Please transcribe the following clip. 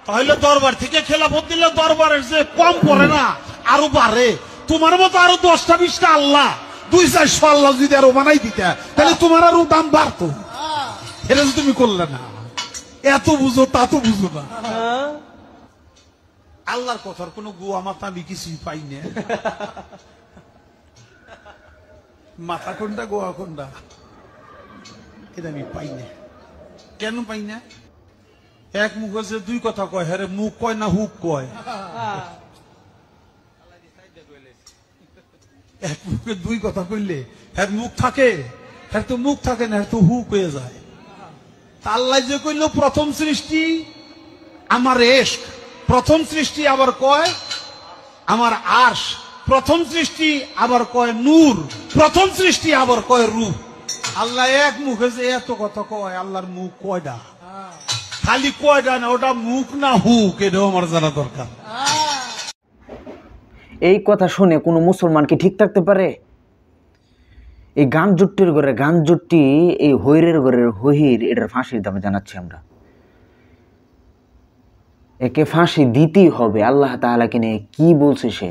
তাহলে দরবার থেকে খেলাফত দিলে দরবারের যে কম পড়ে না আরো বাড়ে। তোমার মতো আরো 10টা 20টা আল্লাহ 200-400 আল্লাহ যদি আরো বানাই দিতে তাহলে তোমার আরো দাম বাড়তো। এটা যদি তুমি করলে না, এত বুঝো তা তো বুঝো না। আল্লাহর কথার কোন গুয়া মাথা আমি কিছুই পাই না। মাথা কোনটা গোয়া কোনটা এটা আমি পাই না। কেন পাই না? এক মুখে যে দুই কথা কয়, হ্যাঁ মুখ কয় না হুক কয়? এক মুখে দুই কথা কইলে হ্যাঁ মুখ থাকে, হ্যাঁ তো মুখ থাকে না, হ্যাঁ তো হুক হয়ে যায়। আল্লাহ যে কইল প্রথম সৃষ্টি আমার এশক, প্রথম সৃষ্টি আবার কয় আমার আরশ, প্রথম সৃষ্টি আবার কয় নূর, প্রথম সৃষ্টি আবার কয় রূপ। আল্লাহ এক মুখে যে এত কথা কয়, আল্লাহর মুখ কয়টা? খালি কয়টা না, ওটা মুখ না হুক, এটাও আমার জানা দরকার। এই কথা শুনে কোনো মুসলমান কি ঠিক থাকতে পারে? এই গান জুট্টির ঘরে গান জুট্টি, এই হৈরের ঘরের হহির, এটার ফাঁসির দামে জানাচ্ছি আমরা। একে ফাঁসি দিতেই হবে। আল্লাহ তাআলাকে নিয়ে কি বলছে সে?